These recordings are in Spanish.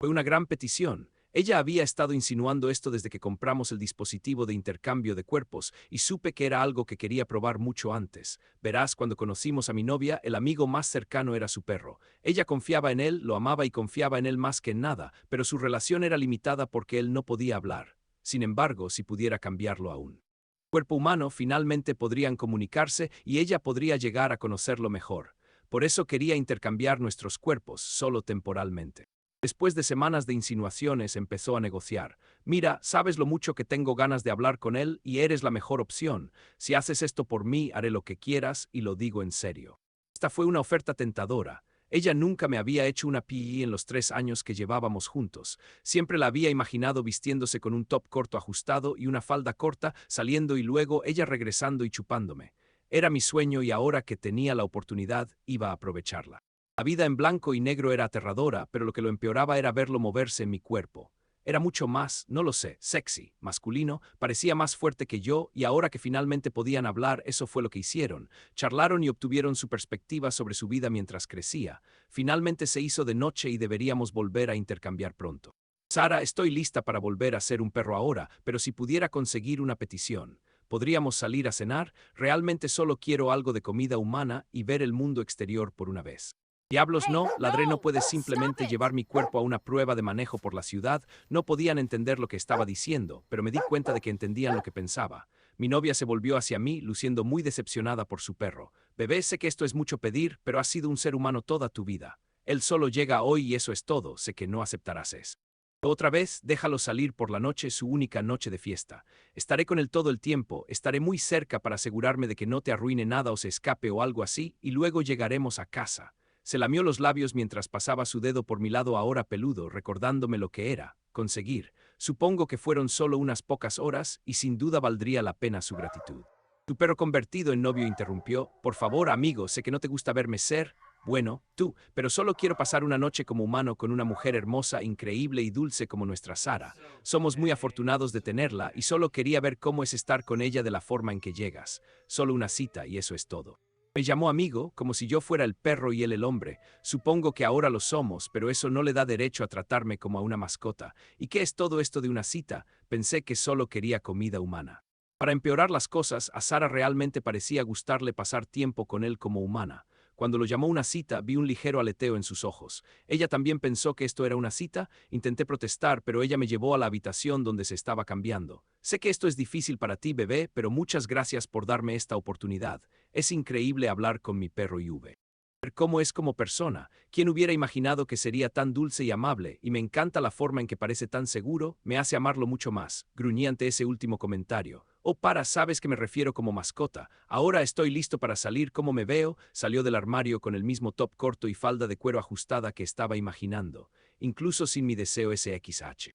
Fue una gran petición. Ella había estado insinuando esto desde que compramos el dispositivo de intercambio de cuerpos y supe que era algo que quería probar mucho antes. Verás, cuando conocimos a mi novia, el amigo más cercano era su perro. Ella confiaba en él, lo amaba y confiaba en él más que en nada, pero su relación era limitada porque él no podía hablar. Sin embargo, si pudiera cambiarlo aún. Cuerpo humano finalmente podrían comunicarse y ella podría llegar a conocerlo mejor. Por eso quería intercambiar nuestros cuerpos, solo temporalmente. Después de semanas de insinuaciones empezó a negociar. Mira, sabes lo mucho que tengo ganas de hablar con él y eres la mejor opción. Si haces esto por mí, haré lo que quieras y lo digo en serio. Esta fue una oferta tentadora. Ella nunca me había hecho una PI en los 3 años que llevábamos juntos. Siempre la había imaginado vistiéndose con un top corto ajustado y una falda corta, saliendo y luego ella regresando y chupándome. Era mi sueño y ahora que tenía la oportunidad, iba a aprovecharla. La vida en blanco y negro era aterradora, pero lo que lo empeoraba era verlo moverse en mi cuerpo. Era mucho más, no lo sé, sexy, masculino, parecía más fuerte que yo y ahora que finalmente podían hablar, eso fue lo que hicieron. Charlaron y obtuvieron su perspectiva sobre su vida mientras crecía. Finalmente se hizo de noche y deberíamos volver a intercambiar pronto. Sara, estoy lista para volver a ser un perro ahora, pero si pudiera conseguir una petición. ¿Podríamos salir a cenar? Realmente solo quiero algo de comida humana y ver el mundo exterior por una vez. Diablos no, ladré, no puedes simplemente llevar mi cuerpo a una prueba de manejo por la ciudad. No podían entender lo que estaba diciendo, pero me di cuenta de que entendían lo que pensaba. Mi novia se volvió hacia mí, luciendo muy decepcionada por su perro. Bebé, sé que esto es mucho pedir, pero has sido un ser humano toda tu vida. Él solo llega hoy y eso es todo, sé que no aceptarás eso. Otra vez, déjalo salir por la noche, su única noche de fiesta. Estaré con él todo el tiempo, estaré muy cerca para asegurarme de que no te arruine nada o se escape o algo así, y luego llegaremos a casa. Se lamió los labios mientras pasaba su dedo por mi lado ahora peludo, recordándome lo que era, conseguir. Supongo que fueron solo unas pocas horas y sin duda valdría la pena su gratitud. Tu perro convertido en novio interrumpió. Por favor, amigo, sé que no te gusta verme ser, bueno, tú, pero solo quiero pasar una noche como humano con una mujer hermosa, increíble y dulce como nuestra Sara. Somos muy afortunados de tenerla y solo quería ver cómo es estar con ella de la forma en que llegas. Solo una cita y eso es todo. Me llamó amigo, como si yo fuera el perro y él el hombre. Supongo que ahora lo somos, pero eso no le da derecho a tratarme como a una mascota. ¿Y qué es todo esto de una cita? Pensé que solo quería comida humana. Para empeorar las cosas, a Sara realmente parecía gustarle pasar tiempo con él como humana. Cuando lo llamó una cita, vi un ligero aleteo en sus ojos. Ella también pensó que esto era una cita. Intenté protestar, pero ella me llevó a la habitación donde se estaba cambiando. Sé que esto es difícil para ti, bebé, pero muchas gracias por darme esta oportunidad. Es increíble hablar con mi perro Yuve. Ver cómo es como persona. ¿Quién hubiera imaginado que sería tan dulce y amable? Y me encanta la forma en que parece tan seguro, me hace amarlo mucho más. Gruñí ante ese último comentario. Oh, sabes que me refiero como mascota. Ahora estoy listo para salir. ¿Cómo me veo? Salió del armario con el mismo top corto y falda de cuero ajustada que estaba imaginando, incluso sin mi deseo SXH.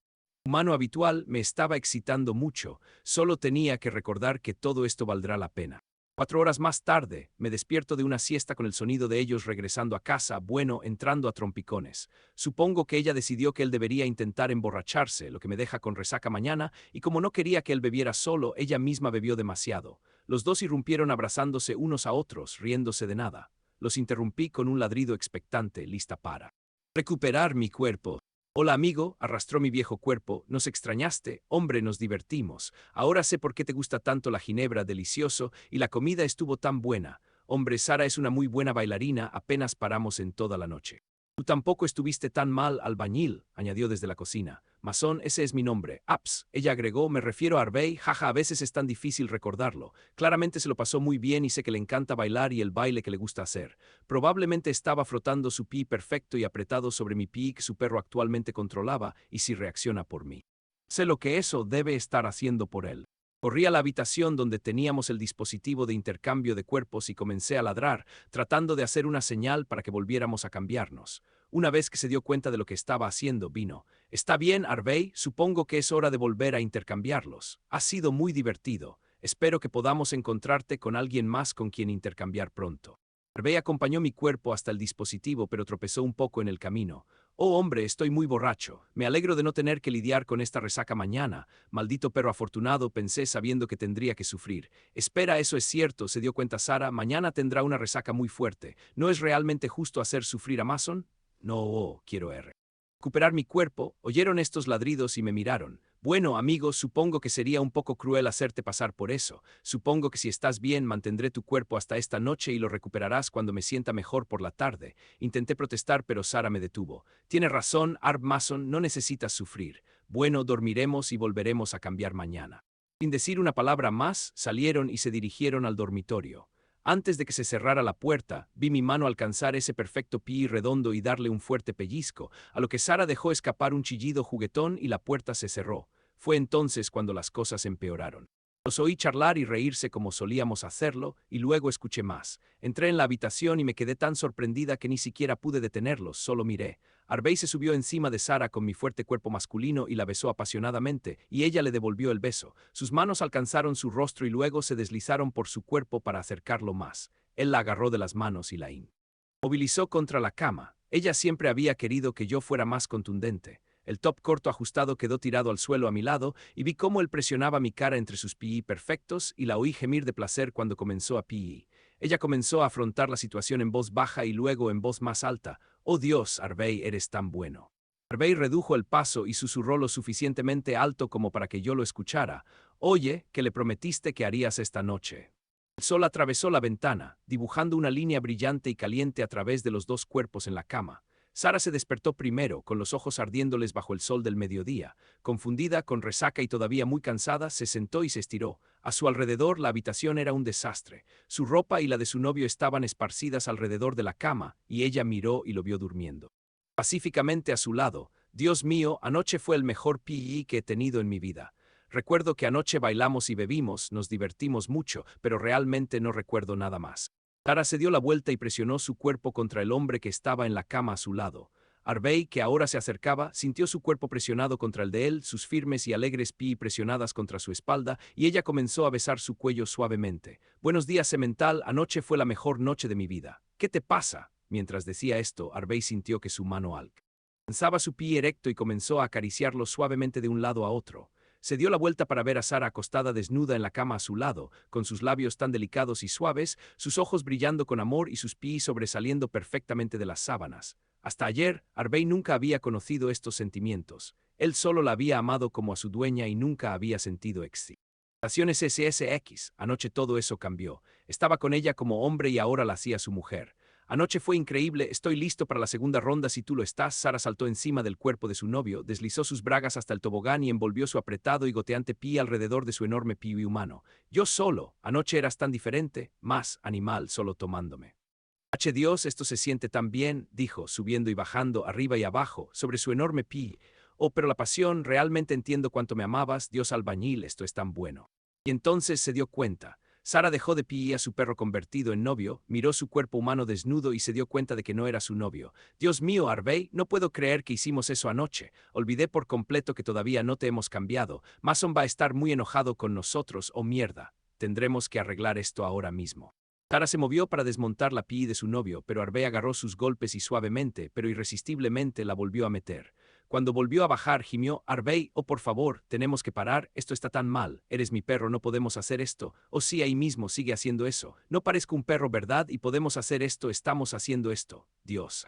Humano habitual, me estaba excitando mucho. Solo tenía que recordar que todo esto valdrá la pena. 4 horas más tarde, me despierto de una siesta con el sonido de ellos regresando a casa, bueno, entrando a trompicones. Supongo que ella decidió que él debería intentar emborracharse, lo que me deja con resaca mañana, y como no quería que él bebiera solo, ella misma bebió demasiado. Los dos irrumpieron abrazándose unos a otros, riéndose de nada. Los interrumpí con un ladrido expectante, lista para recuperar mi cuerpo. Hola amigo, arrastró mi viejo cuerpo, nos extrañaste, hombre, nos divertimos. Ahora sé por qué te gusta tanto la ginebra, delicioso, y la comida estuvo tan buena. Hombre, Sara es una muy buena bailarina, apenas paramos en toda la noche. Tú tampoco estuviste tan mal, albañil, añadió desde la cocina. Masón, ese es mi nombre. Aps, ella agregó, me refiero a Harvey, jaja, a veces es tan difícil recordarlo. Claramente se lo pasó muy bien y sé que le encanta bailar y el baile que le gusta hacer. Probablemente estaba frotando su pie perfecto y apretado sobre mi pie que su perro actualmente controlaba y si reacciona por mí. Sé lo que eso debe estar haciendo por él. Corrí a la habitación donde teníamos el dispositivo de intercambio de cuerpos y comencé a ladrar, tratando de hacer una señal para que volviéramos a cambiarnos. Una vez que se dio cuenta de lo que estaba haciendo, vino. Está bien, Harvey, supongo que es hora de volver a intercambiarlos. Ha sido muy divertido. Espero que podamos encontrarte con alguien más con quien intercambiar pronto. Harvey acompañó mi cuerpo hasta el dispositivo, pero tropezó un poco en el camino. Oh, hombre, estoy muy borracho. Me alegro de no tener que lidiar con esta resaca mañana. Maldito perro afortunado, pensé sabiendo que tendría que sufrir. Espera, eso es cierto, se dio cuenta Sara. Mañana tendrá una resaca muy fuerte. ¿No es realmente justo hacer sufrir a Mason? No, quiero R. recuperar mi cuerpo, oyeron estos ladridos y me miraron. Bueno, amigo, supongo que sería un poco cruel hacerte pasar por eso. Supongo que si estás bien, mantendré tu cuerpo hasta esta noche y lo recuperarás cuando me sienta mejor por la tarde. Intenté protestar, pero Sara me detuvo. Tienes razón, Arb Mason, no necesitas sufrir. Bueno, dormiremos y volveremos a cambiar mañana. Sin decir una palabra más, salieron y se dirigieron al dormitorio. Antes de que se cerrara la puerta, vi mi mano alcanzar ese perfecto pie redondo y darle un fuerte pellizco, a lo que Sara dejó escapar un chillido juguetón y la puerta se cerró. Fue entonces cuando las cosas empeoraron. Los oí charlar y reírse como solíamos hacerlo, y luego escuché más. Entré en la habitación y me quedé tan sorprendida que ni siquiera pude detenerlos, solo miré. Harvey se subió encima de Sara con mi fuerte cuerpo masculino y la besó apasionadamente, y ella le devolvió el beso. Sus manos alcanzaron su rostro y luego se deslizaron por su cuerpo para acercarlo más. Él la agarró de las manos y la inmovilizó contra la cama. Ella siempre había querido que yo fuera más contundente. El top corto ajustado quedó tirado al suelo a mi lado y vi cómo él presionaba mi cara entre sus pii perfectos y la oí gemir de placer cuando comenzó a pii. Ella comenzó a afrontar la situación en voz baja y luego en voz más alta. «Oh Dios, Harvey, eres tan bueno». Harvey redujo el paso y susurró lo suficientemente alto como para que yo lo escuchara. «Oye, ¿qué le prometiste que harías esta noche?» El sol atravesó la ventana, dibujando una línea brillante y caliente a través de los dos cuerpos en la cama. Sara se despertó primero, con los ojos ardiéndoles bajo el sol del mediodía. Confundida, con resaca y todavía muy cansada, se sentó y se estiró. A su alrededor la habitación era un desastre. Su ropa y la de su novio estaban esparcidas alrededor de la cama, y ella miró y lo vio durmiendo pacíficamente a su lado. Dios mío, anoche fue el mejor PE que he tenido en mi vida. Recuerdo que anoche bailamos y bebimos, nos divertimos mucho, pero realmente no recuerdo nada más. Sara se dio la vuelta y presionó su cuerpo contra el hombre que estaba en la cama a su lado. Harvey, que ahora se acercaba, sintió su cuerpo presionado contra el de él, sus firmes y alegres pie presionadas contra su espalda, y ella comenzó a besar su cuello suavemente. «Buenos días, semental, anoche fue la mejor noche de mi vida. ¿Qué te pasa?» Mientras decía esto, Harvey sintió que su mano alcanzaba su pie erecto y comenzó a acariciarlo suavemente de un lado a otro. Se dio la vuelta para ver a Sara acostada desnuda en la cama a su lado, con sus labios tan delicados y suaves, sus ojos brillando con amor y sus pies sobresaliendo perfectamente de las sábanas. Hasta ayer, Harvey nunca había conocido estos sentimientos. Él solo la había amado como a su dueña y nunca había sentido excitaciones SSX. Anoche todo eso cambió. Estaba con ella como hombre y ahora la hacía su mujer. Anoche fue increíble, estoy listo para la segunda ronda si tú lo estás. Sara saltó encima del cuerpo de su novio, deslizó sus bragas hasta el tobogán y envolvió su apretado y goteante pie alrededor de su enorme pie humano. Yo solo, anoche eras tan diferente, más animal solo tomándome. «H Dios, esto se siente tan bien», dijo, subiendo y bajando, arriba y abajo, sobre su enorme pie. «Oh, pero la pasión, realmente entiendo cuánto me amabas, Dios albañil, esto es tan bueno». Y entonces se dio cuenta. Sara dejó de pie a su perro convertido en novio, miró su cuerpo humano desnudo y se dio cuenta de que no era su novio. «Dios mío, Harvey, no puedo creer que hicimos eso anoche. Olvidé por completo que todavía no te hemos cambiado. Mason va a estar muy enojado con nosotros, oh mierda. Tendremos que arreglar esto ahora mismo». Sara se movió para desmontar la pie de su novio, pero Harvey agarró sus golpes y suavemente, pero irresistiblemente la volvió a meter. Cuando volvió a bajar, gimió: «Harvey, oh por favor, tenemos que parar, esto está tan mal, eres mi perro, no podemos hacer esto». «Oh sí, ahí mismo sigue haciendo eso. No parezco un perro, ¿verdad? Y podemos hacer esto, estamos haciendo esto. Dios.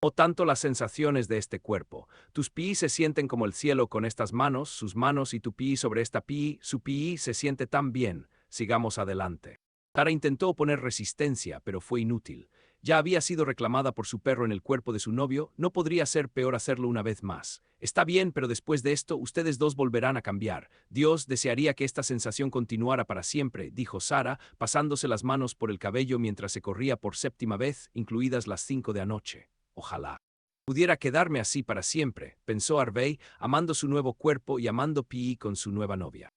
Oh tanto las sensaciones de este cuerpo. Tus pies se sienten como el cielo con estas manos, sus manos y tu pie sobre esta pie, su pie se siente tan bien. Sigamos adelante». Sara intentó oponer resistencia, pero fue inútil. Ya había sido reclamada por su perro en el cuerpo de su novio, no podría ser peor hacerlo una vez más. «Está bien, pero después de esto, ustedes dos volverán a cambiar. Dios desearía que esta sensación continuara para siempre», dijo Sara, pasándose las manos por el cabello mientras se corría por séptima vez, incluidas las 5 de anoche. «Ojalá pudiera quedarme así para siempre», pensó Harvey, amando su nuevo cuerpo y amando P.E. con su nueva novia.